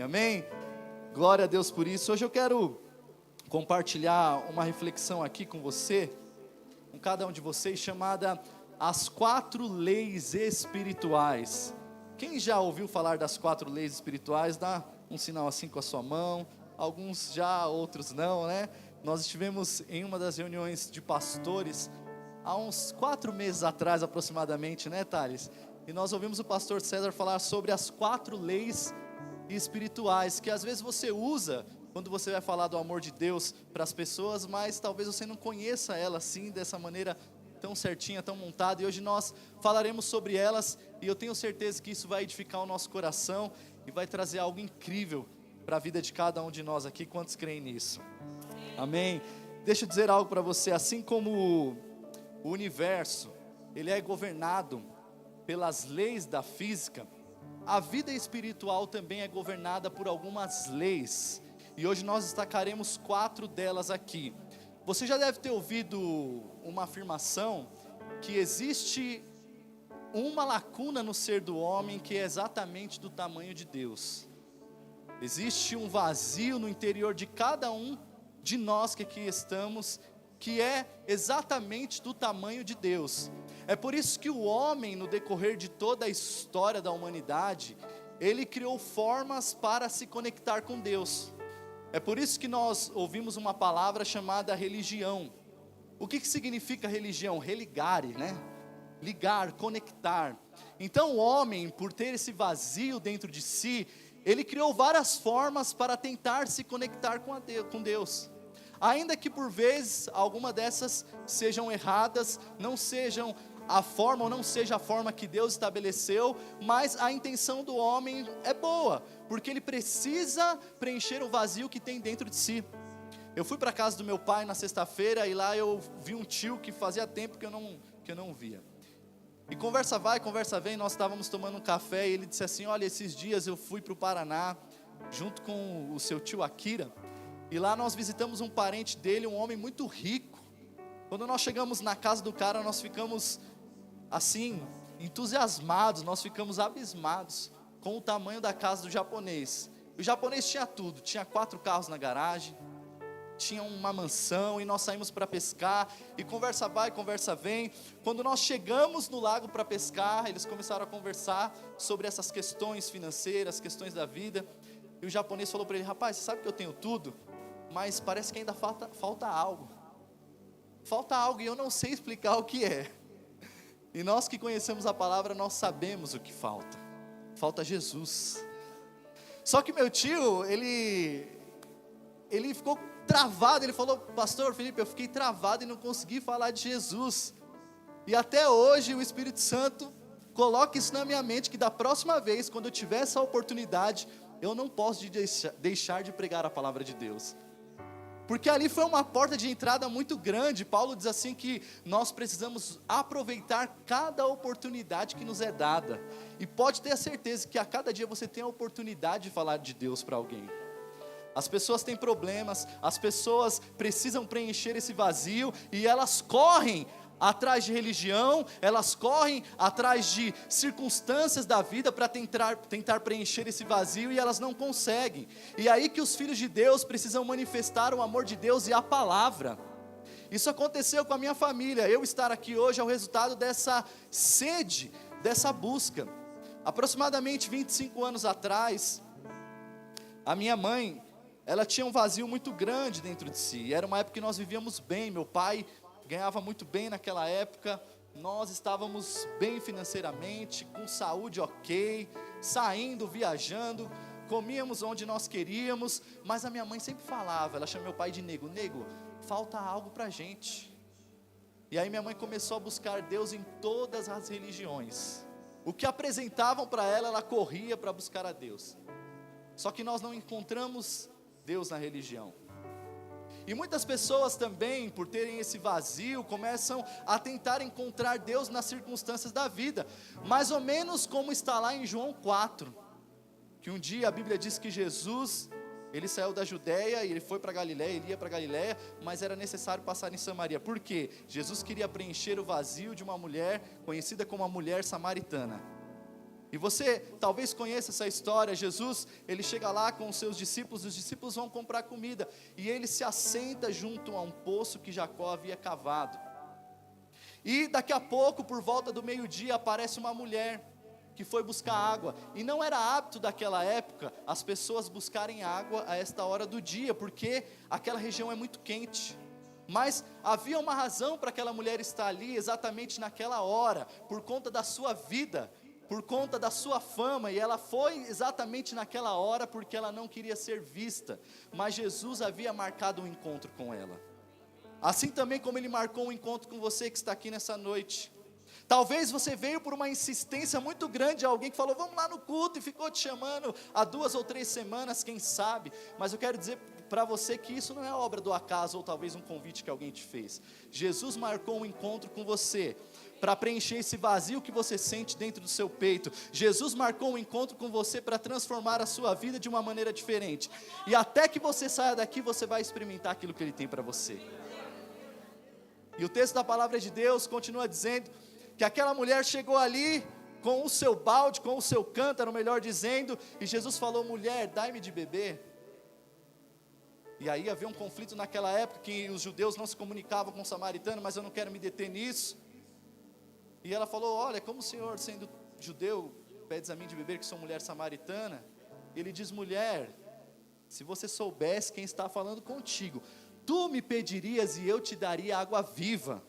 Amém? Glória a Deus por isso. Hoje eu quero compartilhar uma reflexão aqui com você, com cada um de vocês, chamada As 4 Leis Espirituais. Quem já ouviu falar das 4 leis espirituais, dá um sinal assim com a sua mão. Alguns já, outros não, né? Nós estivemos em uma das reuniões de pastores há uns 4 meses atrás aproximadamente, né, Thales? E nós ouvimos o pastor César falar sobre as 4 leis espirituais, que às vezes você usa quando você vai falar do amor de Deus para as pessoas, mas talvez você não conheça ela assim, dessa maneira tão certinha, tão montada. E hoje nós falaremos sobre elas, e eu tenho certeza que isso vai edificar o nosso coração e vai trazer algo incrível para a vida de cada um de nós aqui. Quantos creem nisso? Amém? Deixa eu dizer algo para você. Assim como o universo, ele é governado pelas leis da física, a vida espiritual também é governada por algumas leis, e hoje nós destacaremos 4 delas aqui. Você já deve ter ouvido uma afirmação, que existe uma lacuna no ser do homem, que é exatamente do tamanho de Deus. Existe um vazio no interior de cada um de nós que aqui estamos, que é exatamente do tamanho de Deus. É por isso que o homem, no decorrer de toda a história da humanidade, ele criou formas para se conectar com Deus. É por isso que nós ouvimos uma palavra chamada religião. O que significa religião? Religare, né? Ligar, conectar. Então o homem, por ter esse vazio dentro de si, ele criou várias formas para tentar se conectar com Deus. Ainda que por vezes alguma dessas sejam erradas, não sejam a forma, ou não seja a forma que Deus estabeleceu, mas a intenção do homem é boa, porque ele precisa preencher o vazio que tem dentro de si. Eu fui para a casa do meu pai na sexta-feira, e lá eu vi um tio que fazia tempo que eu não via. E conversa vai, conversa vem, nós estávamos tomando um café, e ele disse assim: olha, esses dias eu fui para o Paraná, junto com o seu tio Akira, e lá nós visitamos um parente dele, um homem muito rico. Quando nós chegamos na casa do cara, nós ficamos assim, entusiasmados, nós ficamos abismados com o tamanho da casa do japonês. O japonês tinha tudo, tinha 4 carros na garagem, tinha uma mansão, e nós saímos para pescar, e conversa vai, conversa vem. Quando nós chegamos no lago para pescar, eles começaram a conversar sobre essas questões financeiras, questões da vida, e o japonês falou para ele: rapaz, você sabe que eu tenho tudo, mas parece que ainda falta algo, e eu não sei explicar o que é. E nós que conhecemos a palavra, nós sabemos o que falta Jesus. Só que meu tio, ele ficou travado, ele falou: pastor Felipe, eu fiquei travado e não consegui falar de Jesus. E até hoje o Espírito Santo coloca isso na minha mente, que da próxima vez, quando eu tiver essa oportunidade, eu não posso deixar de pregar a palavra de Deus. Porque ali foi uma porta de entrada muito grande. Paulo diz assim que nós precisamos aproveitar cada oportunidade que nos é dada. E pode ter a certeza que a cada dia você tem a oportunidade de falar de Deus para alguém. As pessoas têm problemas, as pessoas precisam preencher esse vazio, e elas correm atrás de religião, elas correm atrás de circunstâncias da vida para tentar preencher esse vazio, e elas não conseguem. E aí que os filhos de Deus precisam manifestar o amor de Deus e a palavra. Isso aconteceu com a minha família. Eu estar aqui hoje é o resultado dessa sede, dessa busca. Aproximadamente 25 anos atrás, a minha mãe, ela tinha um vazio muito grande dentro de si. Era uma época que nós vivíamos bem, meu pai ganhava muito bem naquela época, nós estávamos bem financeiramente, com saúde ok, saindo, viajando, comíamos onde nós queríamos, mas a minha mãe sempre falava, ela chama meu pai de nego, falta algo pra gente. E aí minha mãe começou a buscar Deus em todas as religiões. O que apresentavam para ela, ela corria para buscar a Deus. Só que nós não encontramos Deus na religião. E muitas pessoas também, por terem esse vazio, começam a tentar encontrar Deus nas circunstâncias da vida, mais ou menos como está lá em João 4, que um dia a Bíblia diz que Jesus, ele saiu da Judéia e ele foi para Galiléia, ele ia para Galiléia, mas era necessário passar em Samaria. Por quê? Jesus queria preencher o vazio de uma mulher conhecida como a mulher samaritana. E você talvez conheça essa história. Jesus, ele chega lá com os seus discípulos, os discípulos vão comprar comida, e ele se assenta junto a um poço que Jacó havia cavado. E daqui a pouco, por volta do meio-dia, aparece uma mulher que foi buscar água, e não era hábito daquela época as pessoas buscarem água a esta hora do dia, porque aquela região é muito quente. Mas havia uma razão para aquela mulher estar ali exatamente naquela hora, por conta da sua vida, por conta da sua fama, e ela foi exatamente naquela hora porque ela não queria ser vista, mas Jesus havia marcado um encontro com ela. Assim também como ele marcou um encontro com você que está aqui nessa noite. Talvez você veio por uma insistência muito grande de alguém que falou, vamos lá no culto, e ficou te chamando há 2 ou 3 semanas, quem sabe. Mas eu quero dizer para você que isso não é obra do acaso, ou talvez um convite que alguém te fez. Jesus marcou um encontro com você, para preencher esse vazio que você sente dentro do seu peito. Jesus marcou um encontro com você para transformar a sua vida de uma maneira diferente. E até que você saia daqui, você vai experimentar aquilo que Ele tem para você. E o texto da palavra de Deus continua dizendo que aquela mulher chegou ali com o seu balde, com o seu cântaro, melhor dizendo, e Jesus falou, mulher, dai-me de beber. E aí havia um conflito naquela época, que os judeus não se comunicavam com o samaritano, mas eu não quero me deter nisso. E ela falou, olha, como o senhor, sendo judeu, pedes a mim de beber, que sou mulher samaritana? Ele diz, mulher, se você soubesse quem está falando contigo, tu me pedirias e eu te daria água viva.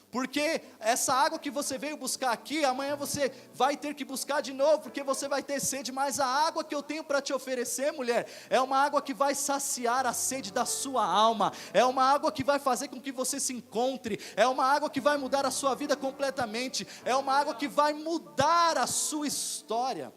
Porque essa água que você veio buscar aqui, amanhã você vai ter que buscar de novo, porque você vai ter sede, mas a água que eu tenho para te oferecer, mulher, é uma água que vai saciar a sede da sua alma, é uma água que vai fazer com que você se encontre, é uma água que vai mudar a sua vida completamente, é uma água que vai mudar a sua história.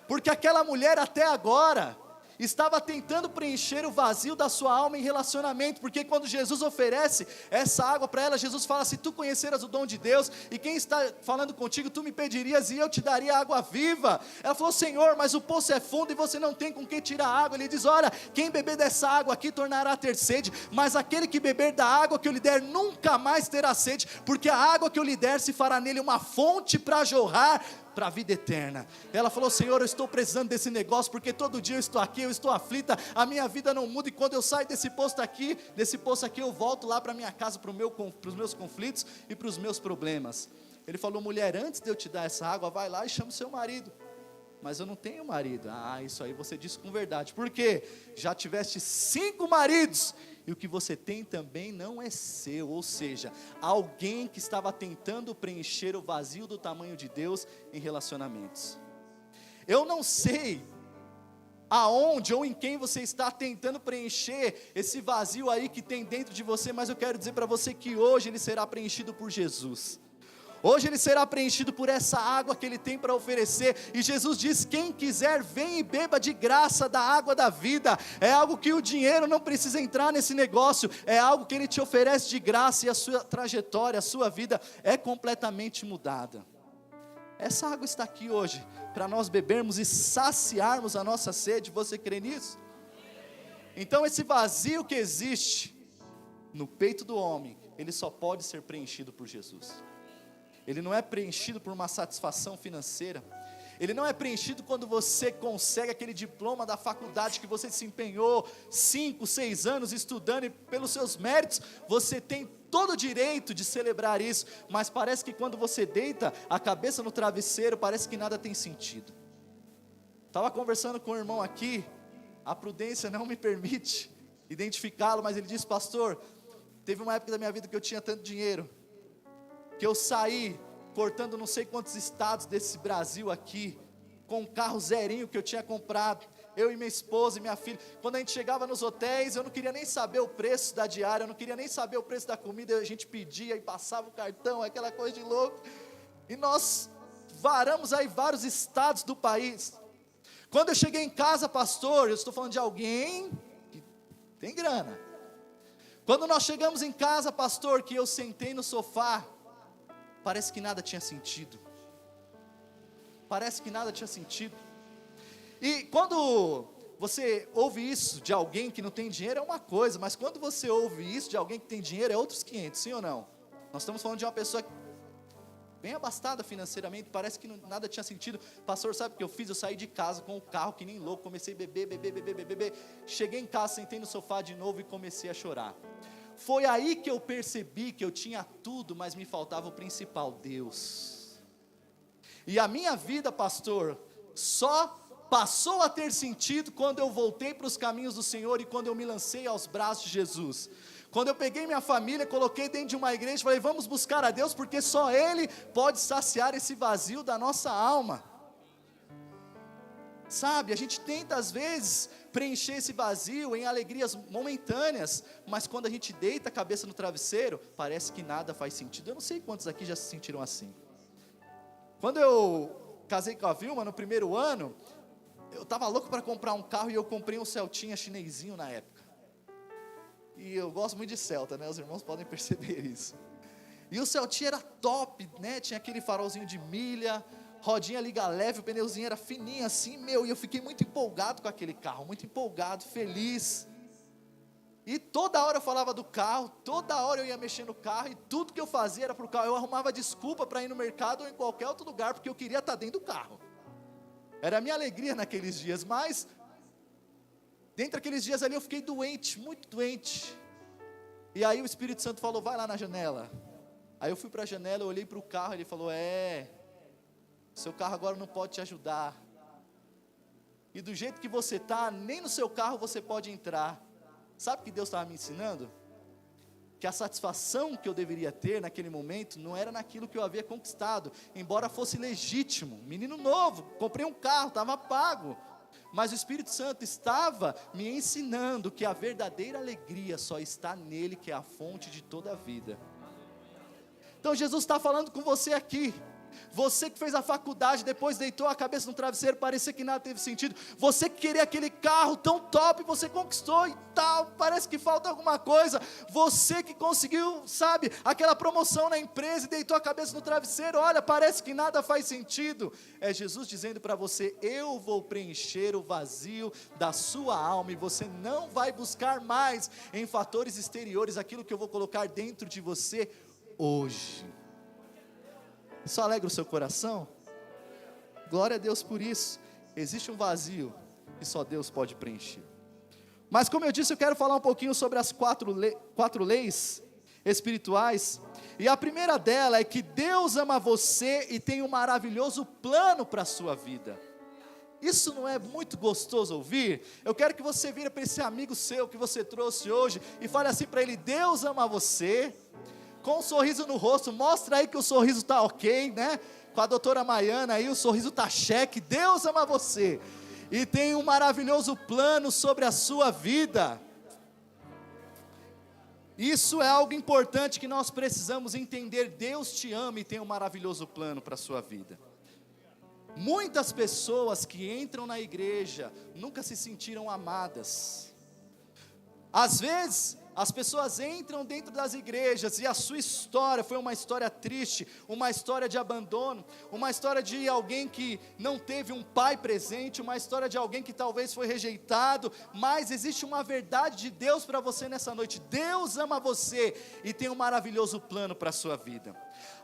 Porque aquela mulher até agora estava tentando preencher o vazio da sua alma em relacionamento, porque quando Jesus oferece essa água para ela, Jesus fala, se tu conheceras o dom de Deus, e quem está falando contigo, tu me pedirias e eu te daria água viva. Ela falou, Senhor, mas o poço é fundo e você não tem com que tirar água. Ele diz, olha, quem beber dessa água aqui tornará a ter sede, mas aquele que beber da água que eu lhe der, nunca mais terá sede, porque a água que eu lhe der se fará nele uma fonte para jorrar para a vida eterna. Ela falou, Senhor, eu estou precisando desse negócio, porque todo dia eu estou aqui, eu estou aflita, a minha vida não muda, e quando eu saio desse poço aqui, eu volto lá para minha casa, para os meus conflitos e para os meus problemas. Ele falou, mulher, antes de eu te dar essa água, vai lá e chama o seu marido. Mas eu não tenho marido. Ah, isso aí você disse com verdade. Por quê? Já tiveste 5 maridos, e o que você tem também não é seu. Ou seja, alguém que estava tentando preencher o vazio do tamanho de Deus em relacionamentos. Eu não sei aonde ou em quem você está tentando preencher esse vazio aí que tem dentro de você, mas eu quero dizer para você que hoje ele será preenchido por Jesus. Hoje ele será preenchido por essa água que ele tem para oferecer. E Jesus diz, quem quiser vem e beba de graça da água da vida. É algo que o dinheiro não precisa entrar nesse negócio, é algo que ele te oferece de graça, e a sua trajetória, a sua vida é completamente mudada. Essa água está aqui hoje para nós bebermos e saciarmos a nossa sede. Você crê nisso? Então esse vazio que existe no peito do homem, ele só pode ser preenchido por Jesus. Ele não é preenchido por uma satisfação financeira. Ele não é preenchido quando você consegue aquele diploma da faculdade que você se empenhou 5, 6 anos estudando, e pelos seus méritos você tem todo o direito de celebrar isso, mas parece que quando você deita a cabeça no travesseiro, parece que nada tem sentido. Estava conversando com um irmão aqui, a prudência não me permite identificá-lo, mas ele disse, pastor, teve uma época da minha vida que eu tinha tanto dinheiro, que eu saí cortando não sei quantos estados desse Brasil aqui, com um carro zerinho que eu tinha comprado, eu e minha esposa e minha filha. Quando a gente chegava nos hotéis, eu não queria nem saber o preço da diária, eu não queria nem saber o preço da comida, a gente pedia e passava o cartão, aquela coisa de louco, e nós varamos aí vários estados do país. Quando eu cheguei em casa, pastor, eu estou falando de alguém que tem grana. Quando nós chegamos em casa, pastor, que eu sentei no sofá, parece que nada tinha sentido. Parece que nada tinha sentido. E quando você ouve isso de alguém que não tem dinheiro é uma coisa, mas quando você ouve isso de alguém que tem dinheiro é outros 500, sim ou não? Nós estamos falando de uma pessoa bem abastada financeiramente, parece que nada tinha sentido. Pastor, sabe o que eu fiz? Eu saí de casa com o carro que nem louco, comecei a beber. Cheguei em casa, sentei no sofá de novo e comecei a chorar. Foi aí que eu percebi que eu tinha tudo, mas me faltava o principal, Deus. E a minha vida, pastor, só passou a ter sentido quando eu voltei para os caminhos do Senhor e quando eu me lancei aos braços de Jesus. Quando eu peguei minha família, coloquei dentro de uma igreja, falei, vamos buscar a Deus, porque só Ele pode saciar esse vazio da nossa alma. Sabe, a gente tenta às vezes preencher esse vazio em alegrias momentâneas, mas quando a gente deita a cabeça no travesseiro, parece que nada faz sentido. Eu não sei quantos aqui já se sentiram assim. Quando eu casei com a Vilma, no primeiro ano, eu estava louco para comprar um carro e eu comprei um Celtinha chinesinho na época. E eu gosto muito de Celta, né? Os irmãos podem perceber isso. E o Celtinha era top, né? Tinha aquele farolzinho de milha, rodinha liga leve, o pneuzinho era fininho assim, e eu fiquei muito empolgado com aquele carro, muito empolgado, feliz. E toda hora eu falava do carro, toda hora eu ia mexer no carro, e tudo que eu fazia era para o carro. Eu arrumava desculpa para ir no mercado ou em qualquer outro lugar, porque eu queria estar dentro do carro. Era a minha alegria naqueles dias, mas dentro daqueles dias ali eu fiquei doente, muito doente. E aí o Espírito Santo falou, vai lá na janela. Aí eu fui para a janela, eu olhei para o carro, ele falou, seu carro agora não pode te ajudar. E do jeito que você está, nem no seu carro você pode entrar. Sabe o que Deus estava me ensinando? Que a satisfação que eu deveria ter naquele momento, não era naquilo que eu havia conquistado, embora fosse legítimo, menino novo, comprei um carro, estava pago, mas o Espírito Santo estava me ensinando que a verdadeira alegria só está nele, que é a fonte de toda a vida. Então Jesus está falando com você aqui. Você que fez a faculdade, depois deitou a cabeça no travesseiro, parecia que nada teve sentido. Você que queria aquele carro tão top, você conquistou e tal, parece que falta alguma coisa. Você que conseguiu, sabe, aquela promoção na empresa e deitou a cabeça no travesseiro, olha, parece que nada faz sentido. É Jesus dizendo para você, eu vou preencher o vazio da sua alma, e você não vai buscar mais em fatores exteriores aquilo que eu vou colocar dentro de você hoje. Isso alegra o seu coração? Glória a Deus por isso. Existe um vazio que só Deus pode preencher. Mas como eu disse, eu quero falar um pouquinho sobre as quatro leis espirituais. E a primeira dela é que Deus ama você e tem um maravilhoso plano para a sua vida. Isso não é muito gostoso ouvir? Eu quero que você vire para esse amigo seu que você trouxe hoje e fale assim para ele, Deus ama você, com um sorriso no rosto, mostra aí que o sorriso está ok, né? Com a doutora Maiana aí, o sorriso está cheque. Deus ama você e tem um maravilhoso plano sobre a sua vida. Isso é algo importante que nós precisamos entender. Deus te ama e tem um maravilhoso plano para a sua vida. Muitas pessoas que entram na igreja nunca se sentiram amadas. Às vezes as pessoas entram dentro das igrejas e a sua história foi uma história triste, uma história de abandono, uma história de alguém que não teve um pai presente, uma história de alguém que talvez foi rejeitado, mas existe uma verdade de Deus para você nessa noite. Deus ama você e tem um maravilhoso plano para a sua vida.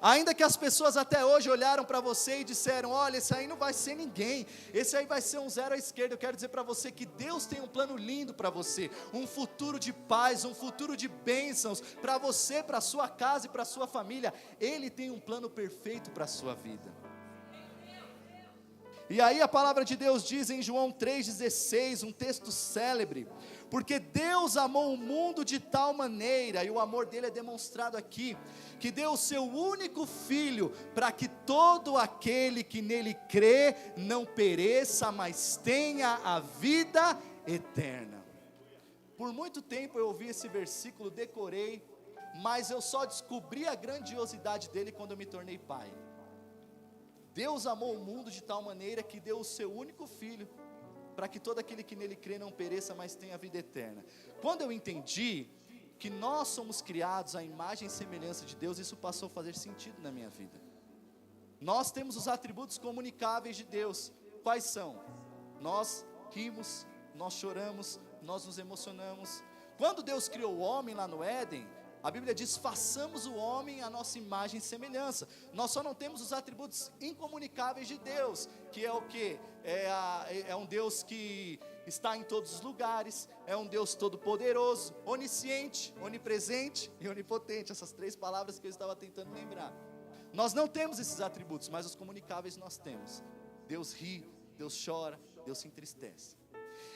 Ainda que as pessoas até hoje olharam para você e disseram, olha, esse aí não vai ser ninguém, esse aí vai ser um zero à esquerda. Eu quero dizer para você que Deus tem um plano lindo para você, um futuro de paz, um futuro de bênçãos para você, para a sua casa e para a sua família. Ele tem um plano perfeito para a sua vida. E aí a palavra de Deus diz em João 3,16, um texto célebre, porque Deus amou o mundo de tal maneira, e o amor dele é demonstrado aqui, que deu o seu único filho, para que todo aquele que nele crê, não pereça, mas tenha a vida eterna. Por muito tempo eu ouvi esse versículo, decorei, mas eu só descobri a grandiosidade dele quando eu me tornei pai. Deus amou o mundo de tal maneira que deu o seu único filho, para que todo aquele que nele crê não pereça, mas tenha a vida eterna. Quando eu entendi que nós somos criados à imagem e semelhança de Deus, isso passou a fazer sentido na minha vida. Nós temos os atributos comunicáveis de Deus. Quais são? Nós rimos, nós choramos, nós nos emocionamos. Quando Deus criou o homem lá no Éden, A Bíblia diz: façamos o homem à nossa imagem e semelhança. Nós só não temos os atributos incomunicáveis de Deus, que é o quê? É um Deus que está em todos os lugares, é um Deus todo-poderoso, onisciente, onipresente e onipotente, essas 3 palavras que eu estava tentando lembrar. Nós não temos esses atributos, mas os comunicáveis nós temos. Deus ri, Deus chora, Deus se entristece.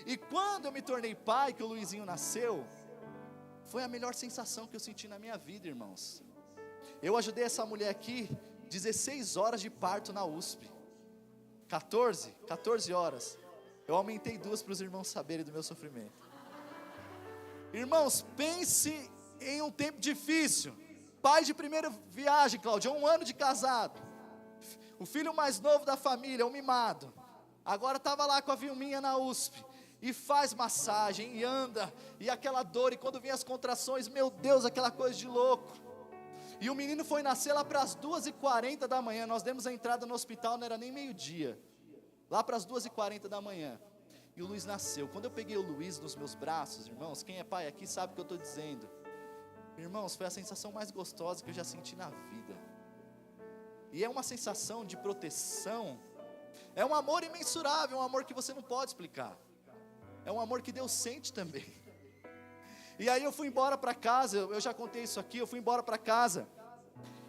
E quando eu me tornei pai, que o Luizinho nasceu, foi a melhor sensação que eu senti na minha vida, irmãos. Eu ajudei essa mulher aqui, 16 horas de parto na USP, 14 horas, eu aumentei 2 para os irmãos saberem do meu sofrimento. Irmãos, pense em um tempo difícil, pai de primeira viagem, Cláudio, 1 ano de casado, o filho mais novo da família, um mimado, agora estava lá com a Vilminha na USP, e faz massagem, e anda, e aquela dor, e quando vem as contrações, meu Deus, aquela coisa de louco. E o menino foi nascer lá para as 2h40 da manhã, nós demos a entrada no hospital, não era nem meio-dia, lá para as 2h40 da manhã, e o Luiz nasceu. Quando eu peguei o Luiz nos meus braços, irmãos, quem é pai aqui sabe o que eu estou dizendo, irmãos, foi a sensação mais gostosa que eu já senti na vida, e é uma sensação de proteção, é um amor imensurável, um amor que você não pode explicar, é um amor que Deus sente também. E aí eu fui embora para casa, eu já contei isso aqui, eu fui embora para casa,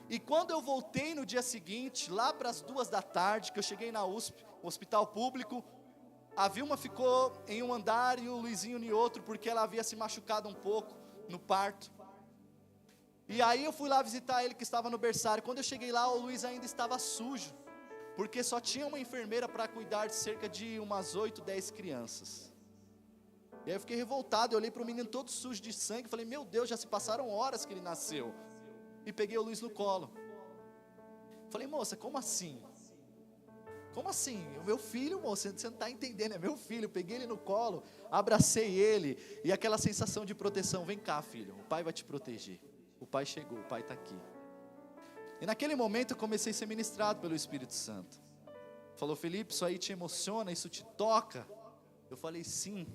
e quando eu voltei no dia seguinte, lá para as 2 da tarde, que eu cheguei na USP, um hospital público, a Vilma ficou em um andar e o Luizinho em outro, porque ela havia se machucado um pouco no parto, e aí eu fui lá visitar ele que estava no berçário. Quando eu cheguei lá, o Luiz ainda estava sujo, porque só tinha uma enfermeira para cuidar de cerca de umas 8, 10 crianças, e aí eu fiquei revoltado, eu olhei para o menino todo sujo de sangue, falei, meu Deus, já se passaram horas que ele nasceu, e peguei o Luiz no colo, falei, moça, como assim? Como assim? O meu filho, moça, você não está entendendo, é meu filho. Peguei ele no colo, abracei ele, e aquela sensação de proteção, vem cá filho, o pai vai te proteger, o pai chegou, o pai está aqui. E naquele momento eu comecei a ser ministrado pelo Espírito Santo, falou, Felipe, isso aí te emociona, isso te toca? Eu falei, sim.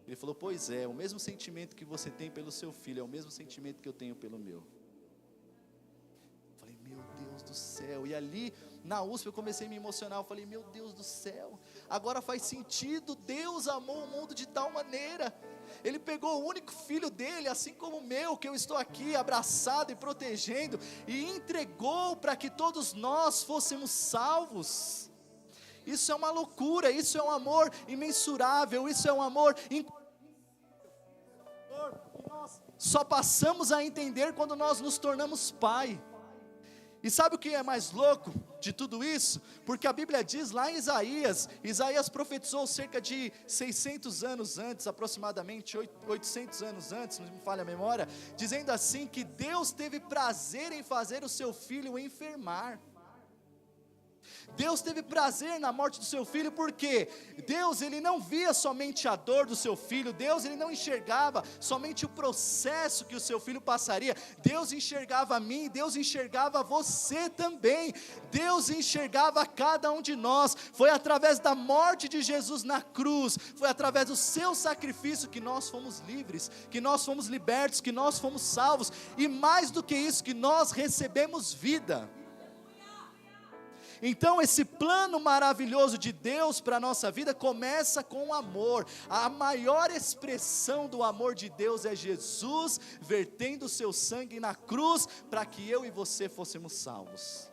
Ele falou, pois é, o mesmo sentimento que você tem pelo seu filho, é o mesmo sentimento que eu tenho pelo meu. Eu falei, meu Deus do céu, e ali na USP eu comecei a me emocionar, eu falei, meu Deus do céu, agora faz sentido, Deus amou o mundo de tal maneira, Ele pegou o único filho dele, assim como o meu, que eu estou aqui abraçado e protegendo, e entregou para que todos nós fôssemos salvos. Isso é uma loucura, isso é um amor imensurável, isso é um amor que nós só passamos a entender quando nós nos tornamos pai. E sabe o que é mais louco de tudo isso? Porque a Bíblia diz lá em Isaías profetizou cerca de 600 anos antes, aproximadamente 800 anos antes, não me falha a memória, dizendo assim que Deus teve prazer em fazer o seu filho enfermar. Deus teve prazer na morte do seu filho, porque Deus, Ele não via somente a dor do seu filho, Deus, Ele não enxergava somente o processo que o seu filho passaria, Deus enxergava a mim, Deus enxergava você também, Deus enxergava cada um de nós. Foi através da morte de Jesus na cruz, foi através do seu sacrifício que nós fomos livres, que nós fomos libertos, que nós fomos salvos, e mais do que isso, que nós recebemos vida. Então esse plano maravilhoso de Deus para a nossa vida começa com o amor. A maior expressão do amor de Deus é Jesus vertendo o seu sangue na cruz para que eu e você fôssemos salvos,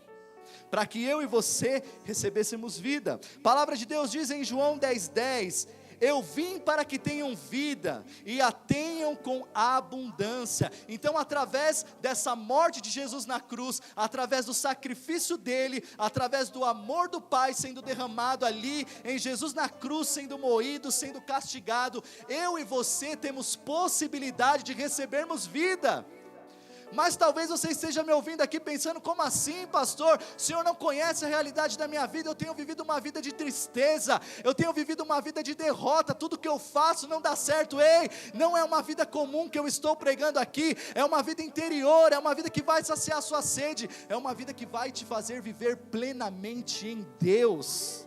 para que eu e você recebêssemos vida. A palavra de Deus diz em João 10:10, eu vim para que tenham vida e a tenham com abundância. Então através dessa morte de Jesus na cruz, através do sacrifício dele, através do amor do Pai sendo derramado ali em Jesus na cruz, sendo moído, sendo castigado, eu e você temos possibilidade de recebermos vida. Mas talvez você esteja me ouvindo aqui pensando, como assim, pastor? O senhor não conhece a realidade da minha vida, eu tenho vivido uma vida de tristeza, eu tenho vivido uma vida de derrota, tudo que eu faço não dá certo. Ei, não é uma vida comum que eu estou pregando aqui, é uma vida interior, é uma vida que vai saciar a sua sede, é uma vida que vai te fazer viver plenamente em Deus.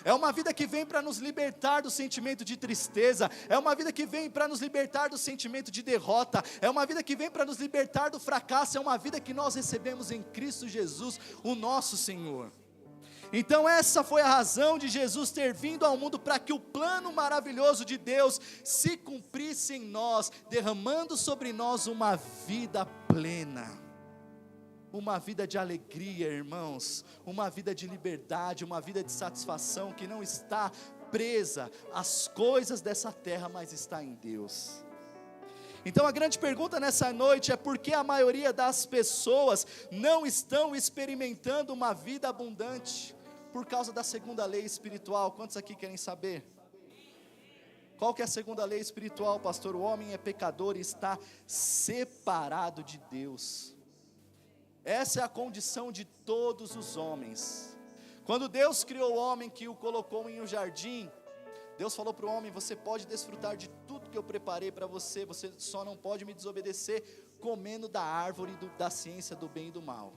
É uma vida que vem para nos libertar do sentimento de tristeza. É uma vida que vem para nos libertar do sentimento de derrota. É uma vida que vem para nos libertar do fracasso. É uma vida que nós recebemos em Cristo Jesus, o nosso Senhor. Então essa foi a razão de Jesus ter vindo ao mundo, para que o plano maravilhoso de Deus se cumprisse em nós, derramando sobre nós uma vida plena, uma vida de alegria, irmãos, uma vida de liberdade, uma vida de satisfação, que não está presa às coisas dessa terra, mas está em Deus. Então a grande pergunta nessa noite é: por que a maioria das pessoas não estão experimentando uma vida abundante? Por causa da segunda lei espiritual. Quantos aqui querem saber? Qual que é a segunda lei espiritual, pastor? O homem é pecador e está separado de Deus. Essa é a condição de todos os homens. Quando Deus criou o homem, que o colocou em um jardim, Deus falou para o homem: você pode desfrutar de tudo que eu preparei para você, você só não pode me desobedecer comendo da árvore da ciência do bem e do mal.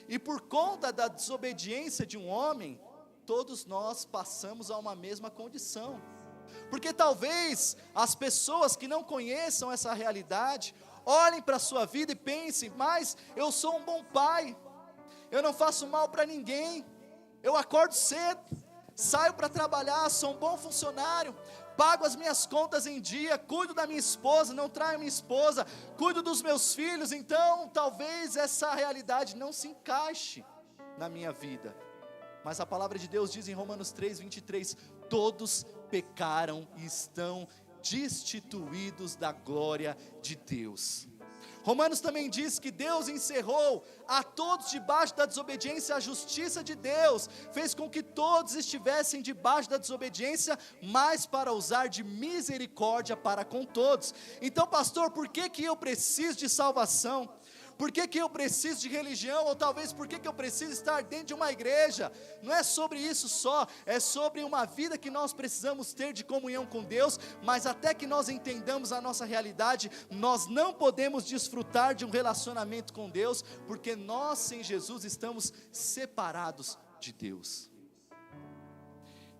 E por conta da desobediência de um homem, todos nós passamos a uma mesma condição. Porque talvez as pessoas que não conheçam essa realidade olhem para a sua vida e pensem: mas eu sou um bom pai, eu não faço mal para ninguém, eu acordo cedo, saio para trabalhar, sou um bom funcionário, pago as minhas contas em dia, cuido da minha esposa, não traio minha esposa, cuido dos meus filhos. Então talvez essa realidade não se encaixe na minha vida. Mas a palavra de Deus diz em Romanos 3:23, todos pecaram e estão destituídos da glória de Deus. Romanos também diz que Deus encerrou a todos debaixo da desobediência a justiça de Deus, fez com que todos estivessem debaixo da desobediência, mas para usar de misericórdia para com todos. Então, pastor, por que eu preciso de salvação? Por que eu preciso de religião? Ou talvez por que eu preciso estar dentro de uma igreja? Não é sobre isso só, é sobre uma vida que nós precisamos ter de comunhão com Deus. Mas até que nós entendamos a nossa realidade, nós não podemos desfrutar de um relacionamento com Deus, porque nós sem Jesus estamos separados de Deus.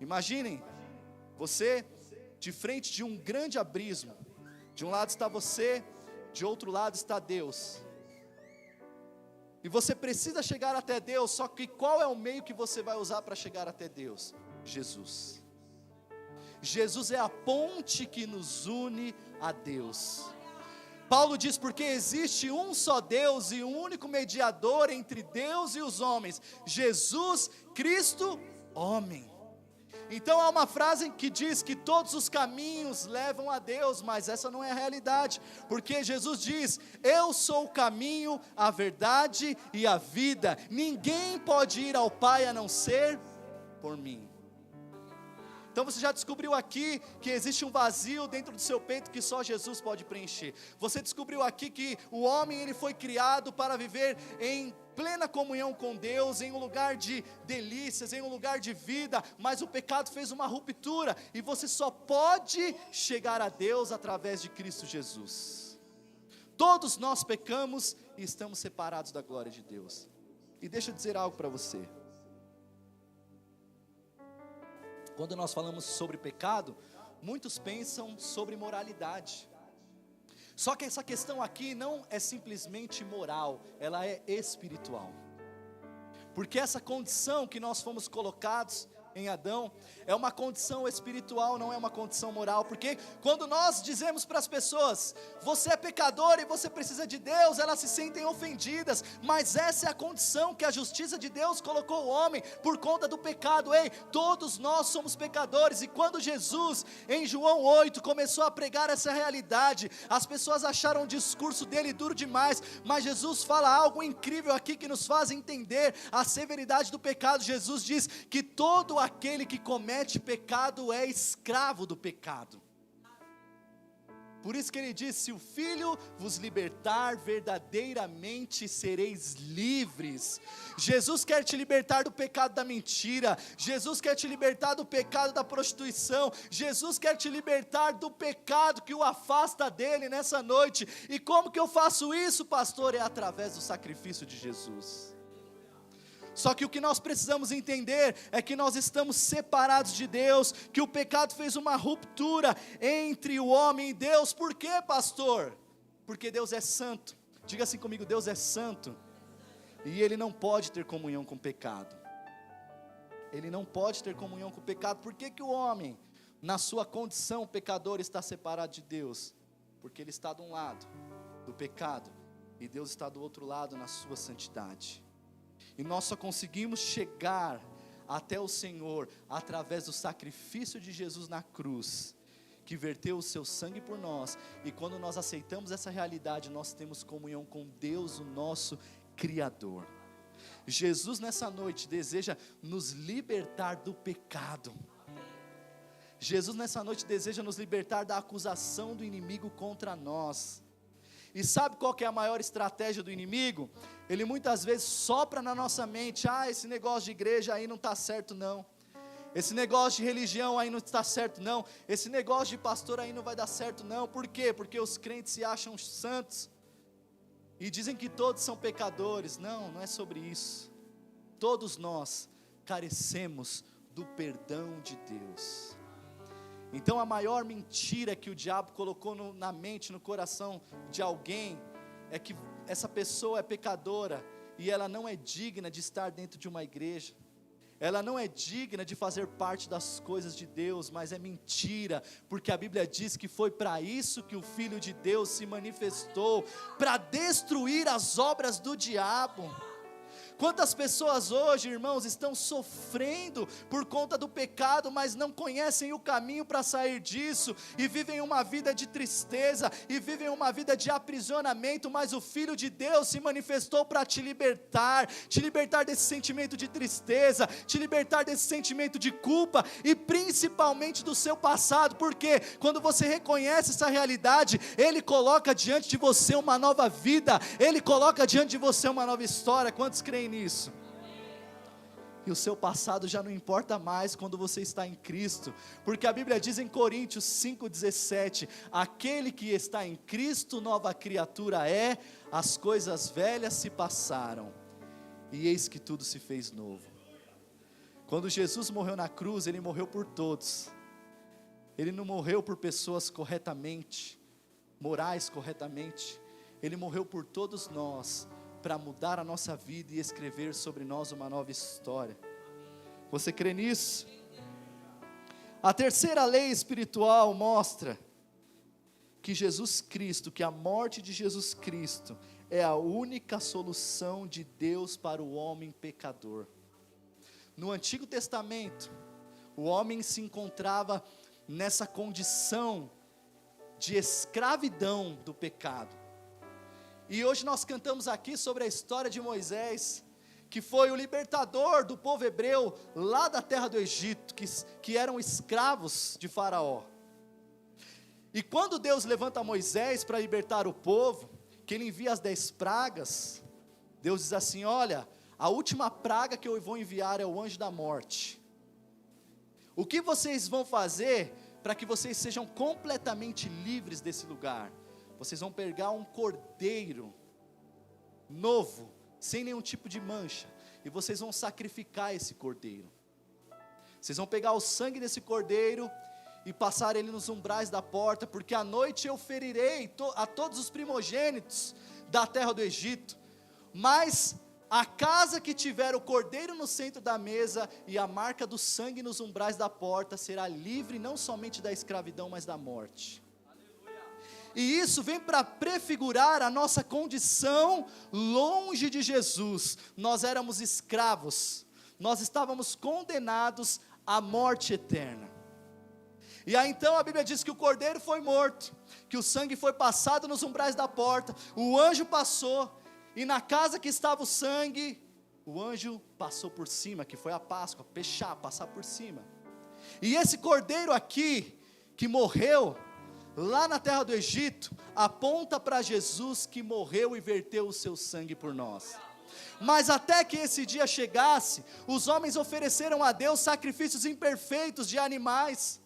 Imaginem, você de frente de um grande abismo, de um lado está você, de outro lado está Deus. E você precisa chegar até Deus, só que qual é o meio que você vai usar para chegar até Deus? Jesus. Jesus é a ponte que nos une a Deus. Paulo diz: porque existe um só Deus e um único mediador entre Deus e os homens, Jesus Cristo, homem. Então há uma frase que diz que todos os caminhos levam a Deus, mas essa não é a realidade, porque Jesus diz: eu sou o caminho, a verdade e a vida, ninguém pode ir ao Pai a não ser por mim. Então você já descobriu aqui que existe um vazio dentro do seu peito que só Jesus pode preencher. Você descobriu aqui que o homem, ele foi criado para viver em plena comunhão com Deus, em um lugar de delícias, em um lugar de vida, mas o pecado fez uma ruptura, e você só pode chegar a Deus através de Cristo Jesus. Todos nós pecamos e estamos separados da glória de Deus. E deixa eu dizer algo para você. Quando nós falamos sobre pecado, muitos pensam sobre moralidade. Só que essa questão aqui não é simplesmente moral, ela é espiritual. Porque essa condição que nós fomos colocados em Adão é uma condição espiritual, não é uma condição moral. Porque quando nós dizemos para as pessoas: você é pecador e você precisa de Deus, elas se sentem ofendidas, mas essa é a condição que a justiça de Deus colocou o homem por conta do pecado. Ei, todos nós somos pecadores. E quando Jesus em João 8 começou a pregar essa realidade, as pessoas acharam o discurso dele duro demais, mas Jesus fala algo incrível aqui que nos faz entender a severidade do pecado. Jesus diz que todo aquele que comete pecado é escravo do pecado. Por isso que ele diz: se o Filho vos libertar, verdadeiramente sereis livres. Jesus quer te libertar do pecado da mentira, Jesus quer te libertar do pecado da prostituição, Jesus quer te libertar do pecado que o afasta dele nessa noite. E como que eu faço isso, pastor? É através do sacrifício de Jesus. Só que o que nós precisamos entender é que nós estamos separados de Deus, que o pecado fez uma ruptura entre o homem e Deus. Por quê, pastor? Porque Deus é santo. Diga assim comigo: Deus é santo, e Ele não pode ter comunhão com o pecado. Ele não pode ter comunhão com o pecado. Por que que o homem, na sua condição pecador, está separado de Deus? Porque ele está de um lado do pecado, e Deus está do outro lado na sua santidade. E nós só conseguimos chegar até o Senhor através do sacrifício de Jesus na cruz, que verteu o seu sangue por nós. E quando nós aceitamos essa realidade, nós temos comunhão com Deus, o nosso Criador. Jesus nessa noite deseja nos libertar do pecado. Jesus nessa noite deseja nos libertar da acusação do inimigo contra nós. E sabe qual que é a maior estratégia do inimigo? Ele muitas vezes sopra na nossa mente: esse negócio de igreja aí não está certo não, esse negócio de religião aí não está certo não, esse negócio de pastor aí não vai dar certo não. Por quê? Porque os crentes se acham santos, e dizem que todos são pecadores. Não, não é sobre isso. Todos nós carecemos do perdão de Deus. Então a maior mentira que o diabo colocou na mente, no coração de alguém, é que essa pessoa é pecadora, e ela não é digna de estar dentro de uma igreja, ela não é digna de fazer parte das coisas de Deus. Mas é mentira, porque a Bíblia diz que foi para isso que o Filho de Deus se manifestou, para destruir as obras do diabo. Quantas pessoas hoje, irmãos, estão sofrendo por conta do pecado, mas não conhecem o caminho para sair disso, e vivem uma vida de tristeza, e vivem uma vida de aprisionamento. Mas o Filho de Deus se manifestou para te libertar desse sentimento de tristeza, te libertar desse sentimento de culpa, e principalmente do seu passado. Porque quando você reconhece essa realidade, Ele coloca diante de você uma nova vida, Ele coloca diante de você uma nova história. Quantos creem nisso? E o seu passado já não importa mais quando você está em Cristo, porque a Bíblia diz em Coríntios 5,17: aquele que está em Cristo, nova criatura é, as coisas velhas se passaram, e eis que tudo se fez novo. Quando Jesus morreu na cruz, Ele morreu por todos. Ele não morreu por pessoas corretamente, morais corretamente. Ele morreu por todos nós, para mudar a nossa vida e escrever sobre nós uma nova história. Você crê nisso? A terceira lei espiritual mostra que Jesus Cristo, que a morte de Jesus Cristo é a única solução de Deus para o homem pecador. No Antigo Testamento, o homem se encontrava nessa condição de escravidão do pecado. E hoje nós cantamos aqui sobre a história de Moisés, que foi o libertador do povo hebreu lá da terra do Egito, que eram escravos de Faraó. E quando Deus levanta Moisés para libertar o povo, que Ele envia as 10 pragas, Deus diz assim: olha, a última praga que eu vou enviar é o anjo da morte. O que vocês vão fazer para que vocês sejam completamente livres desse lugar? Vocês vão pegar um cordeiro novo, sem nenhum tipo de mancha, e vocês vão sacrificar esse cordeiro. Vocês vão pegar o sangue desse cordeiro e passar ele nos umbrais da porta, porque à noite eu ferirei a todos os primogênitos da terra do Egito, mas a casa que tiver o cordeiro no centro da mesa e a marca do sangue nos umbrais da porta será livre não somente da escravidão, mas da morte. E isso vem para prefigurar a nossa condição longe de Jesus. Nós éramos escravos, nós estávamos condenados à morte eterna. E aí então a Bíblia diz que o cordeiro foi morto, que o sangue foi passado nos umbrais da porta, o anjo passou, e na casa que estava o sangue, o anjo passou por cima, que foi a Páscoa, passar por cima. E esse cordeiro aqui, que morreu lá na terra do Egito, aponta para Jesus, que morreu e verteu o seu sangue por nós. Mas até que esse dia chegasse, os homens ofereceram a Deus sacrifícios imperfeitos de animais,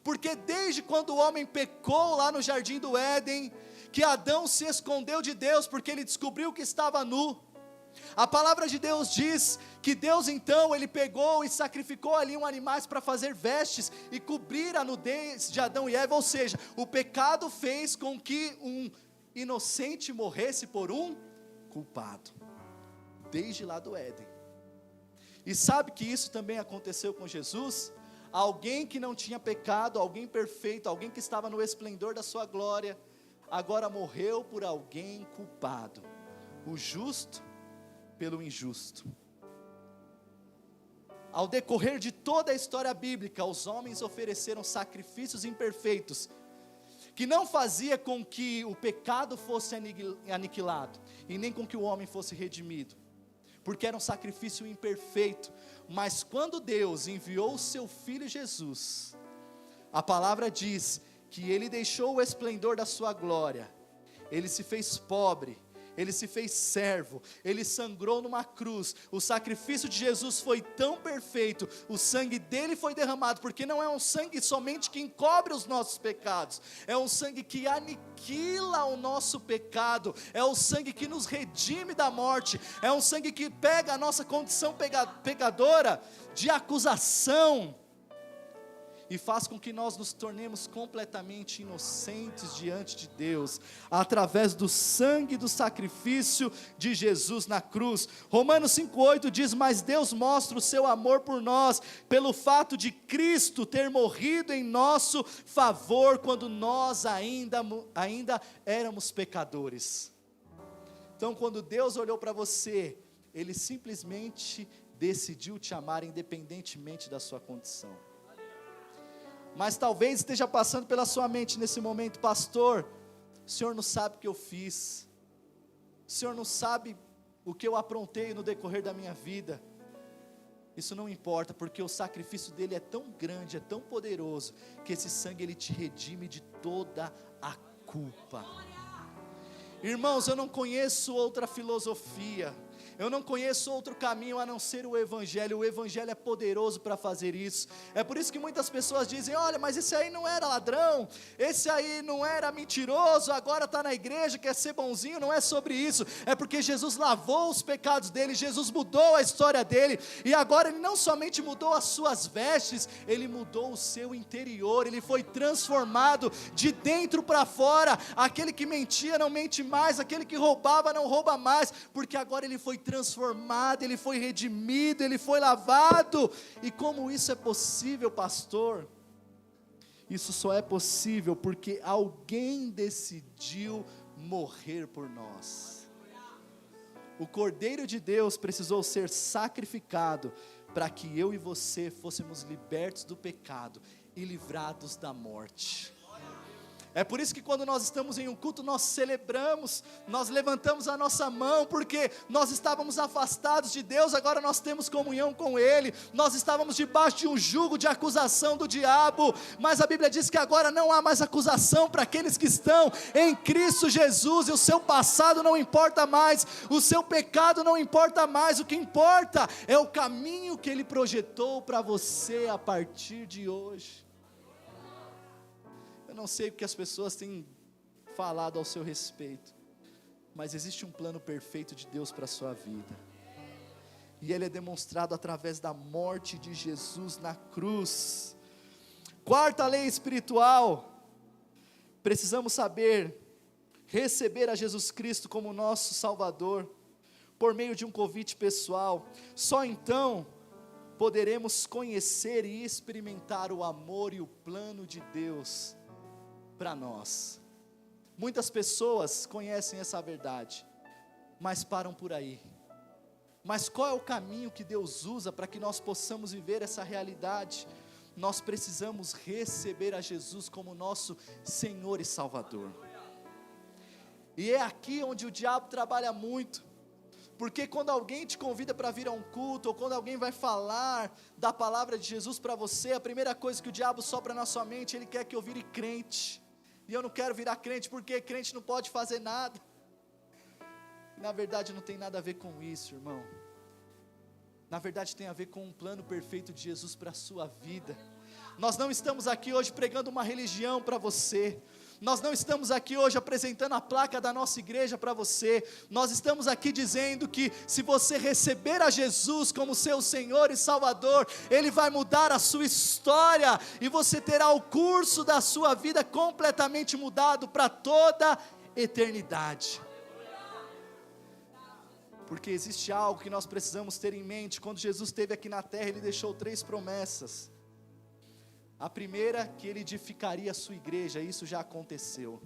porque desde quando o homem pecou lá no jardim do Éden, que Adão se escondeu de Deus, porque ele descobriu que estava nu, A palavra de Deus diz que Deus então, Ele pegou e sacrificou ali um animal para fazer vestes e cobrir a nudez de Adão e Eva, ou seja, o pecado fez com que um inocente morresse por um culpado, desde lá do Éden. E sabe que isso também aconteceu com Jesus? Alguém que não tinha pecado, alguém perfeito, alguém que estava no esplendor da sua glória, agora morreu por alguém culpado, o justo pelo injusto. Ao decorrer de toda a história bíblica, os homens ofereceram sacrifícios imperfeitos, que não fazia com que o pecado fosse aniquilado, e nem com que o homem fosse redimido, porque era um sacrifício imperfeito. Mas quando Deus enviou o seu Filho Jesus, a palavra diz que Ele deixou o esplendor da sua glória, Ele se fez pobre, Ele se fez servo, Ele sangrou numa cruz. O sacrifício de Jesus foi tão perfeito, o sangue dele foi derramado, porque não é um sangue somente que encobre os nossos pecados, é um sangue que aniquila o nosso pecado, é o sangue que nos redime da morte, é um sangue que pega a nossa condição pecadora de acusação, e faz com que nós nos tornemos completamente inocentes diante de Deus, através do sangue do sacrifício de Jesus na cruz. Romanos 5,8 diz: mas Deus mostra o seu amor por nós, pelo fato de Cristo ter morrido em nosso favor, quando nós ainda éramos pecadores. Então, quando Deus olhou para você, Ele simplesmente decidiu te amar, independentemente da sua condição. Mas talvez esteja passando pela sua mente nesse momento: pastor, o senhor não sabe o que eu fiz, o senhor não sabe o que eu aprontei no decorrer da minha vida. Isso não importa, porque o sacrifício dele é tão grande, é tão poderoso, que esse sangue ele te redime de toda a culpa. Irmãos, eu não conheço outra filosofia, eu não conheço outro caminho a não ser o Evangelho. O Evangelho é poderoso para fazer isso. É por isso que muitas pessoas dizem: olha, mas esse aí não era ladrão, esse aí não era mentiroso, agora está na igreja, quer ser bonzinho. Não é sobre isso, é porque Jesus lavou os pecados dele, Jesus mudou a história dele, e agora ele não somente mudou as suas vestes, ele mudou o seu interior, ele foi transformado de dentro para fora. Aquele que mentia não mente mais, aquele que roubava não rouba mais, porque agora ele foi transformado, ele foi redimido, ele foi lavado. E como isso é possível, pastor? Isso só é possível porque alguém decidiu morrer por nós. O Cordeiro de Deus precisou ser sacrificado para que eu e você fôssemos libertos do pecado e livrados da morte. É por isso que quando nós estamos em um culto, nós celebramos, nós levantamos a nossa mão, porque nós estávamos afastados de Deus, agora nós temos comunhão com Ele. Nós estávamos debaixo de um jugo de acusação do diabo, mas a Bíblia diz que agora não há mais acusação para aqueles que estão em Cristo Jesus, e o seu passado não importa mais, o seu pecado não importa mais, o que importa é o caminho que Ele projetou para você a partir de hoje. Eu não sei o que as pessoas têm falado ao seu respeito, mas existe um plano perfeito de Deus para a sua vida, e ele é demonstrado através da morte de Jesus na cruz. Quarta lei espiritual: precisamos saber receber a Jesus Cristo como nosso Salvador, por meio de um convite pessoal. Só então poderemos conhecer e experimentar o amor e o plano de Deus para nós. Muitas pessoas conhecem essa verdade, mas param por aí. Mas qual é o caminho que Deus usa para que nós possamos viver essa realidade? Nós precisamos receber a Jesus como nosso Senhor e Salvador. E é aqui onde o diabo trabalha muito, porque quando alguém te convida para vir a um culto, ou quando alguém vai falar da palavra de Jesus para você, a primeira coisa que o diabo sopra na sua mente: ele quer que eu vire crente. E eu não quero virar crente, porque crente não pode fazer nada. Na verdade não tem nada a ver com isso, irmão. Na verdade tem a ver com um plano perfeito de Jesus para a sua vida. Nós não estamos aqui hoje pregando uma religião para você. Nós não estamos aqui hoje apresentando a placa da nossa igreja para você. Nós estamos aqui dizendo que se você receber a Jesus como seu Senhor e Salvador, Ele vai mudar a sua história, e você terá o curso da sua vida completamente mudado para toda a eternidade. Porque existe algo que nós precisamos ter em mente. Quando Jesus esteve aqui na terra, Ele deixou 3 promessas. A primeira, que Ele edificaria a sua igreja. Isso já aconteceu.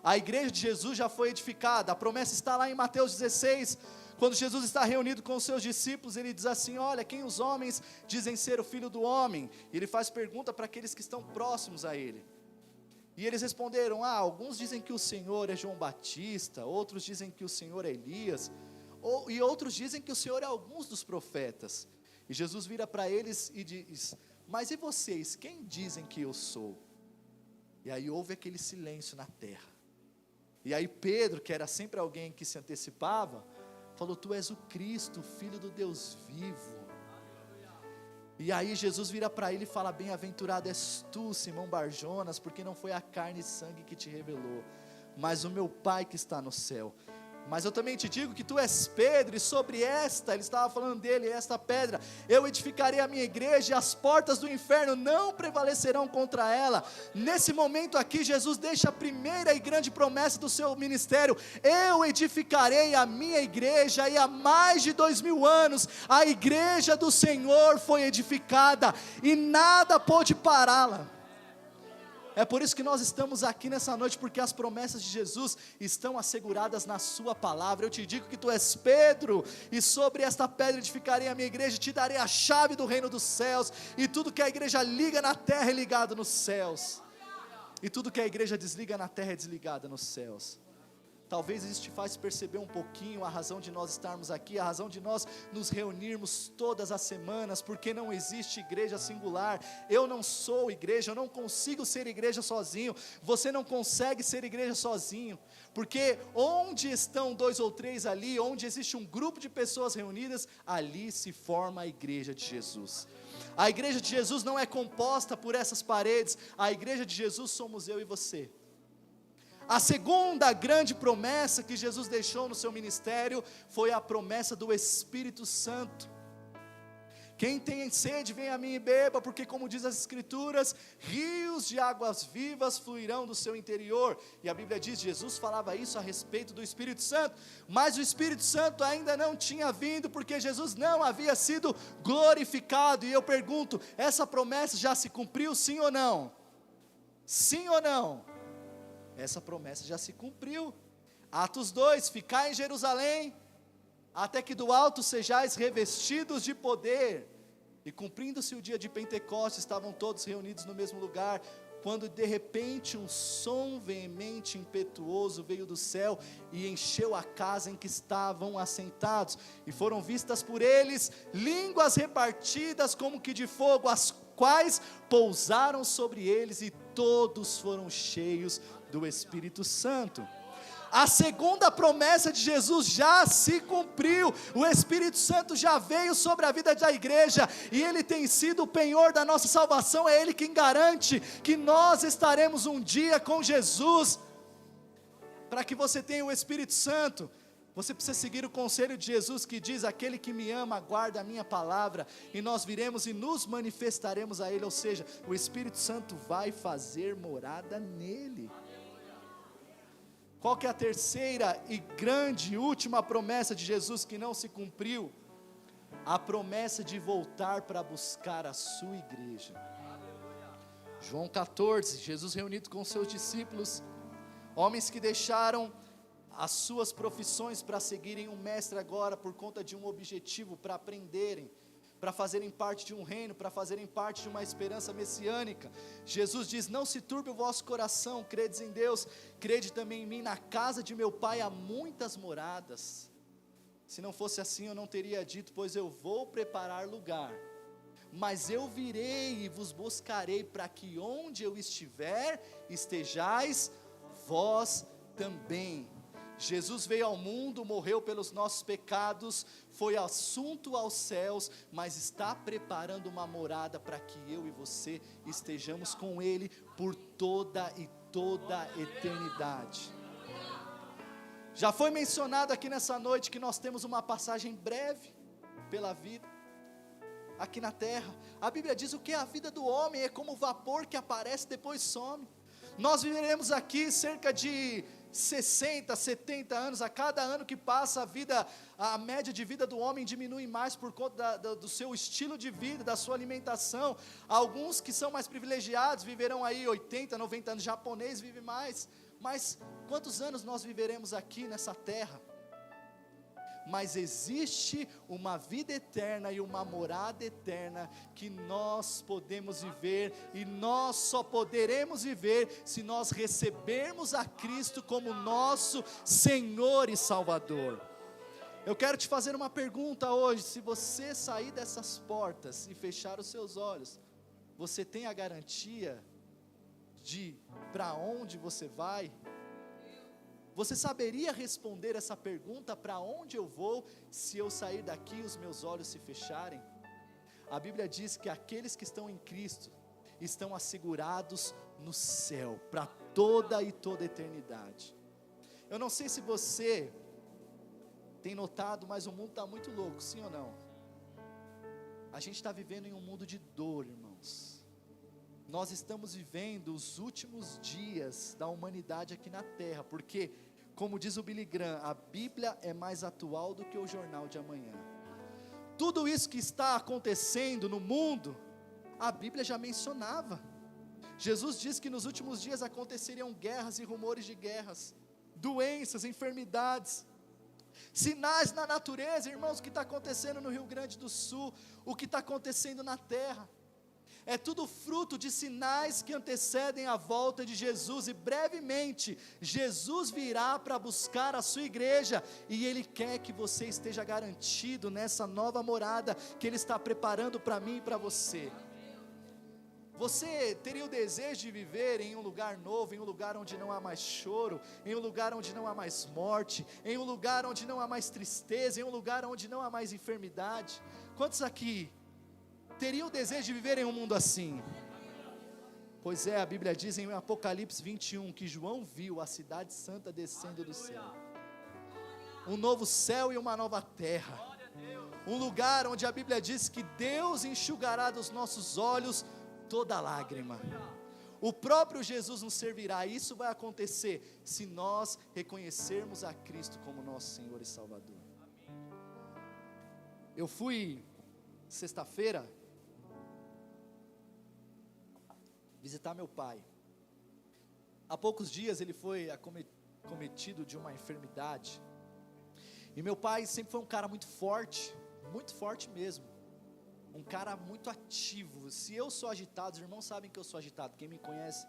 A igreja de Jesus já foi edificada. A promessa está lá em Mateus 16, quando Jesus está reunido com os seus discípulos. Ele diz assim: olha, quem os homens dizem ser o Filho do Homem? E Ele faz pergunta para aqueles que estão próximos a Ele. E eles responderam: alguns dizem que o Senhor é João Batista, outros dizem que o Senhor é Elias, e outros dizem que o Senhor é alguns dos profetas. E Jesus vira para eles e diz: mas e vocês, quem dizem que eu sou? E aí houve aquele silêncio na terra. E aí Pedro, que era sempre alguém que se antecipava, falou: tu és o Cristo, o Filho do Deus vivo. E aí Jesus vira para ele e fala: bem-aventurado és tu, Simão Barjonas, porque não foi a carne e sangue que te revelou, mas o meu Pai que está no céu. Mas eu também te digo que tu és Pedro, e sobre esta, ele estava falando dele, esta pedra, eu edificarei a minha igreja, e as portas do inferno não prevalecerão contra ela. Nesse momento aqui, Jesus deixa a primeira e grande promessa do seu ministério: eu edificarei a minha igreja, e há mais de 2000 anos, a igreja do Senhor foi edificada, e nada pôde pará-la. É por isso que nós estamos aqui nessa noite, porque as promessas de Jesus estão asseguradas na sua palavra. Eu te digo que tu és Pedro, e sobre esta pedra edificarei a minha igreja, te darei a chave do reino dos céus, e tudo que a igreja liga na terra é ligado nos céus, e tudo que a igreja desliga na terra é desligado nos céus. Talvez isso te faz perceber um pouquinho a razão de nós estarmos aqui, a razão de nós nos reunirmos todas as semanas, porque não existe igreja singular. Eu não sou igreja, eu não consigo ser igreja sozinho, você não consegue ser igreja sozinho, porque onde estão 2 ou 3 ali, onde existe um grupo de pessoas reunidas, ali se forma a igreja de Jesus. A igreja de Jesus não é composta por essas paredes, a igreja de Jesus somos eu e você. A segunda grande promessa que Jesus deixou no seu ministério foi a promessa do Espírito Santo. Quem tem sede, venha a mim e beba, porque como diz as Escrituras, rios de águas vivas fluirão do seu interior. E a Bíblia diz, Jesus falava isso a respeito do Espírito Santo, mas o Espírito Santo ainda não tinha vindo, porque Jesus não havia sido glorificado. E eu pergunto, essa promessa já se cumpriu, sim ou não? Sim ou não? Essa promessa já se cumpriu. Atos 2, ficai em Jerusalém, até que do alto sejais revestidos de poder. E cumprindo-se o dia de Pentecostes, estavam todos reunidos no mesmo lugar, quando de repente um som veemente, impetuoso veio do céu, e encheu a casa em que estavam assentados, e foram vistas por eles línguas repartidas como que de fogo, as quais pousaram sobre eles, e todos foram cheios do Espírito Santo. A segunda promessa de Jesus já se cumpriu. O Espírito Santo já veio sobre a vida da igreja, e Ele tem sido o penhor da nossa salvação. É Ele quem garante que nós estaremos um dia com Jesus. Para que você tenha o Espírito Santo, você precisa seguir o conselho de Jesus, que diz: aquele que me ama guarda a minha palavra, e nós viremos e nos manifestaremos a Ele. Ou seja, o Espírito Santo vai fazer morada nele. Qual que é a terceira e grande última promessa de Jesus que não se cumpriu? A promessa de voltar para buscar a sua igreja. João 14, Jesus reunido com seus discípulos, homens que deixaram as suas profissões para seguirem um mestre agora, por conta de um objetivo, para aprenderem, para fazerem parte de um reino, para fazerem parte de uma esperança messiânica. Jesus diz: não se turbe o vosso coração, credes em Deus, crede também em mim. Na casa de meu pai há muitas moradas. Se não fosse assim eu não teria dito, pois eu vou preparar lugar. Mas eu virei e vos buscarei, para que onde eu estiver, estejais vós também. Jesus veio ao mundo, morreu pelos nossos pecados, foi assunto aos céus, mas está preparando uma morada para que eu e você estejamos com Ele por toda a toda a eternidade. Já foi mencionado aqui nessa noite que nós temos uma passagem breve pela vida aqui na terra. A Bíblia diz o que é a vida do homem, é como o vapor que aparece e depois some. Nós viveremos aqui cerca de 60, 70 anos. A cada ano que passa, a média de vida do homem diminui mais por conta do seu estilo de vida, da sua alimentação. Alguns que são mais privilegiados viverão aí 80, 90 anos. Japonês vive mais. Mas quantos anos nós viveremos aqui nessa terra? Mas existe uma vida eterna e uma morada eterna que nós podemos viver, e nós só poderemos viver se nós recebermos a Cristo como nosso Senhor e Salvador. Eu quero te fazer uma pergunta hoje: se você sair dessas portas e fechar os seus olhos, você tem a garantia de para onde você vai? Você saberia responder essa pergunta: para onde eu vou, se eu sair daqui e os meus olhos se fecharem? A Bíblia diz que aqueles que estão em Cristo estão assegurados no céu, para toda e toda eternidade. Eu não sei se você tem notado, mas o mundo está muito louco, sim ou não? A gente está vivendo em um mundo de dor, irmãos. Nós estamos vivendo os últimos dias da humanidade aqui na terra, porque, como diz o Billy Graham, a Bíblia é mais atual do que o jornal de amanhã. Tudo isso que está acontecendo no mundo, a Bíblia já mencionava. Jesus disse que nos últimos dias aconteceriam guerras e rumores de guerras, doenças, enfermidades, sinais na natureza. Irmãos, o que está acontecendo no Rio Grande do Sul, o que está acontecendo na terra, é tudo fruto de sinais que antecedem a volta de Jesus. E brevemente Jesus virá para buscar a sua igreja, e Ele quer que você esteja garantido nessa nova morada que Ele está preparando para mim e para você. Você teria o desejo de viver em um lugar novo, em um lugar onde não há mais choro, em um lugar onde não há mais morte, em um lugar onde não há mais tristeza, em um lugar onde não há mais enfermidade? Quantos aqui teria o desejo de viver em um mundo assim? Pois é, a Bíblia diz em Apocalipse 21, que João viu a cidade santa descendo do céu, um novo céu e uma nova terra, um lugar onde a Bíblia diz que Deus enxugará dos nossos olhos toda lágrima. O próprio Jesus nos servirá, e isso vai acontecer se nós reconhecermos a Cristo como nosso Senhor e Salvador. Eu fui sexta-feira visitar meu pai. Há poucos dias ele foi acometido de uma enfermidade, e meu pai sempre foi um cara muito forte mesmo, um cara muito ativo. Se eu sou agitado, os irmãos sabem que eu sou agitado, quem me conhece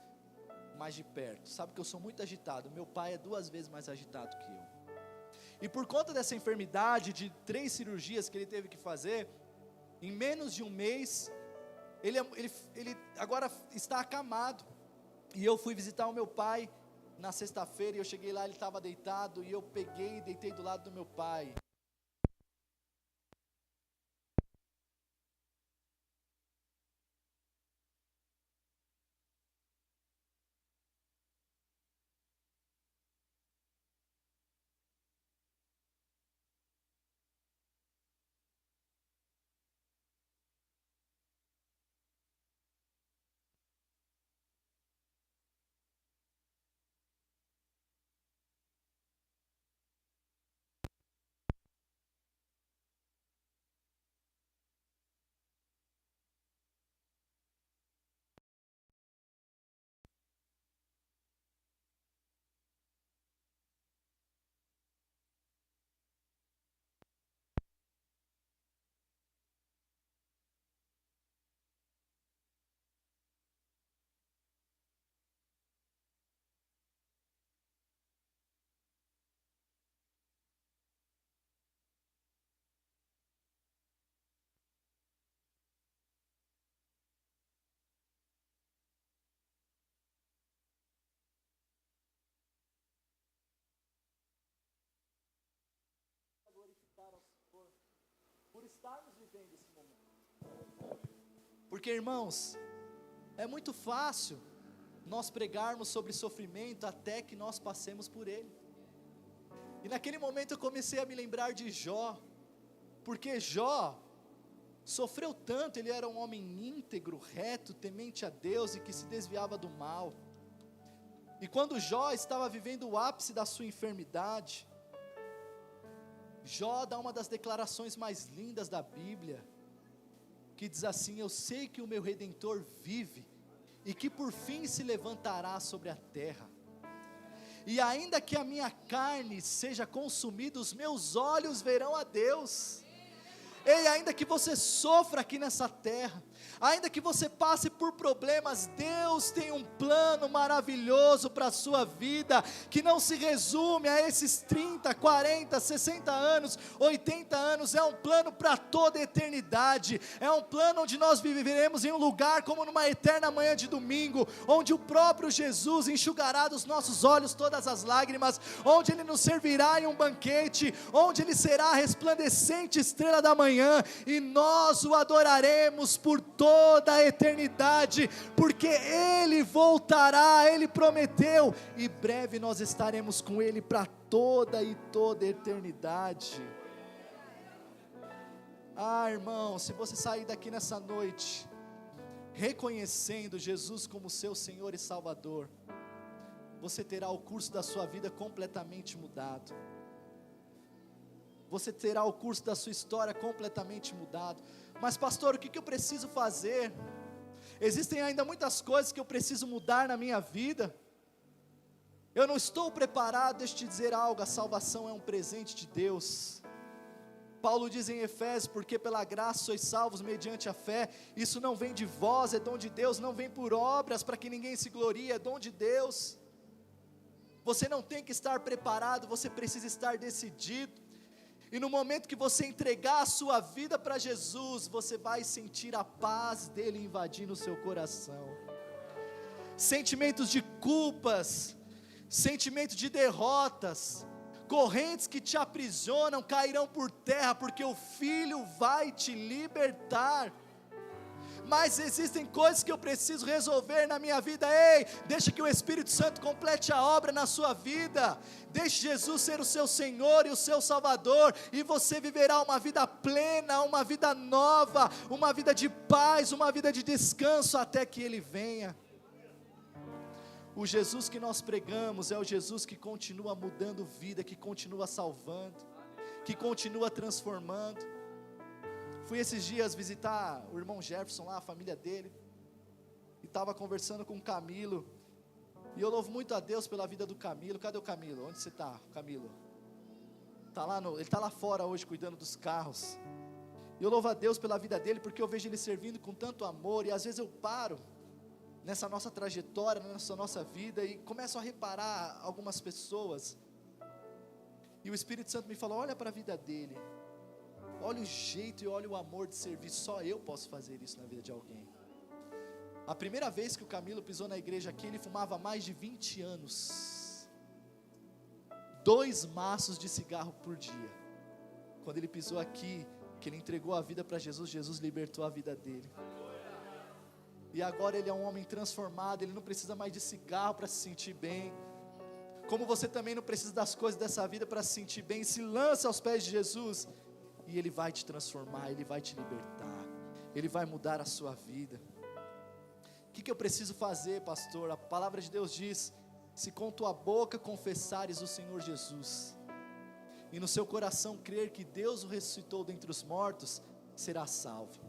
mais de perto sabe que eu sou muito agitado. Meu pai é 2 vezes mais agitado que eu, e por conta dessa enfermidade, de 3 cirurgias que ele teve que fazer, em menos de um mês, ele agora está acamado. E eu fui visitar o meu pai na sexta-feira, e eu cheguei lá, ele estava deitado, e eu peguei e deitei do lado do meu pai. Por estarmos vivendo esse momento, porque, irmãos, é muito fácil nós pregarmos sobre sofrimento até que nós passemos por ele. E naquele momento eu comecei a me lembrar de Jó, porque Jó sofreu tanto, ele era um homem íntegro, reto, temente a Deus e que se desviava do mal. E quando Jó estava vivendo o ápice da sua enfermidade, Jó dá uma das declarações mais lindas da Bíblia, que diz assim: eu sei que o meu Redentor vive, e que por fim se levantará sobre a terra, e ainda que a minha carne seja consumida, os meus olhos verão a Deus. Ei, ainda que você sofra aqui nessa terra, ainda que você passe por problemas, Deus tem um plano maravilhoso para a sua vida, que não se resume a esses 30, 40, 60 anos, 80 anos, é um plano para toda a eternidade, é um plano onde nós viveremos em um lugar como numa eterna manhã de domingo, onde o próprio Jesus enxugará dos nossos olhos todas as lágrimas, onde Ele nos servirá em um banquete, onde Ele será a resplandecente estrela da manhã, e nós o adoraremos por toda a eternidade, porque Ele voltará, Ele prometeu, e breve nós estaremos com Ele para toda a eternidade. Irmão, se você sair daqui nessa noite, reconhecendo Jesus como seu Senhor e Salvador, você terá o curso da sua vida completamente mudado. Você terá o curso da sua história completamente mudado. Mas pastor, o que eu preciso fazer? Existem ainda muitas coisas que eu preciso mudar na minha vida. Eu não estou preparado. Deixa eu te dizer algo, a salvação é um presente de Deus. Paulo diz em Efésios: porque pela graça sois salvos mediante a fé, isso não vem de vós, é dom de Deus, não vem por obras para que ninguém se glorie, é dom de Deus. Você não tem que estar preparado, você precisa estar decidido. E no momento que você entregar a sua vida para Jesus, você vai sentir a paz dele invadindo o seu coração. Sentimentos de culpas, sentimentos de derrotas, correntes que te aprisionam cairão por terra, porque o Filho vai te libertar. Mas existem coisas que eu preciso resolver na minha vida. Ei, deixa que o Espírito Santo complete a obra na sua vida. Deixe Jesus ser o seu Senhor e o seu Salvador, e você viverá uma vida plena, uma vida nova, uma vida de paz, uma vida de descanso, até que Ele venha. O Jesus que nós pregamos é o Jesus que continua mudando vida, que continua salvando, que continua transformando. Fui esses dias visitar o irmão Jefferson lá, a família dele, e estava conversando com o Camilo, e eu louvo muito a Deus pela vida do Camilo. Cadê o Camilo? Onde você está, Camilo? Ele está lá fora hoje cuidando dos carros. E eu louvo a Deus pela vida dele, porque eu vejo ele servindo com tanto amor, e às vezes eu paro nessa nossa trajetória, nessa nossa vida, e começo a reparar algumas pessoas, e o Espírito Santo me falou: olha para a vida dele, olha o jeito e olha o amor de servir. Só eu posso fazer isso na vida de alguém. A primeira vez que o Camilo pisou na igreja aqui, ele fumava há mais de 20 anos, 2 maços de cigarro por dia. Quando ele pisou aqui, que ele entregou a vida para Jesus, Jesus libertou a vida dele, e agora ele é um homem transformado. Ele não precisa mais de cigarro para se sentir bem, como você também não precisa das coisas dessa vida para se sentir bem. Se lança aos pés de Jesus, e Ele vai te transformar, Ele vai te libertar, Ele vai mudar a sua vida. O que eu preciso fazer, pastor? A palavra de Deus diz: se com tua boca confessares o Senhor Jesus, e no seu coração crer que Deus o ressuscitou dentre os mortos, será salvo.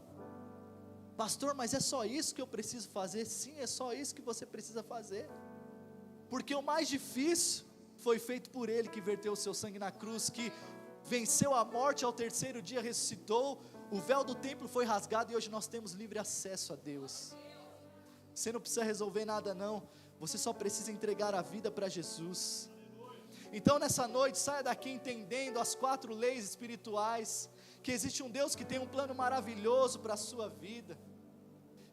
Pastor, mas é só isso que eu preciso fazer? Sim, é só isso que você precisa fazer, porque o mais difícil foi feito por Ele, que verteu o seu sangue na cruz, que venceu a morte, ao 3º dia ressuscitou, o véu do templo foi rasgado, e hoje nós temos livre acesso a Deus. Você não precisa resolver nada não, você só precisa entregar a vida para Jesus. Então nessa noite, saia daqui entendendo as 4 leis espirituais, que existe um Deus que tem um plano maravilhoso para a sua vida,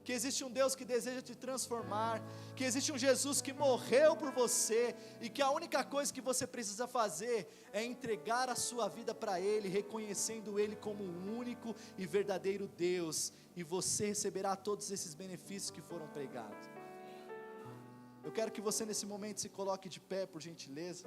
que existe um Deus que deseja te transformar, que existe um Jesus que morreu por você, e que a única coisa que você precisa fazer é entregar a sua vida para Ele, reconhecendo Ele como o único e verdadeiro Deus, e você receberá todos esses benefícios que foram pregados. Eu quero que você nesse momento se coloque de pé, por gentileza.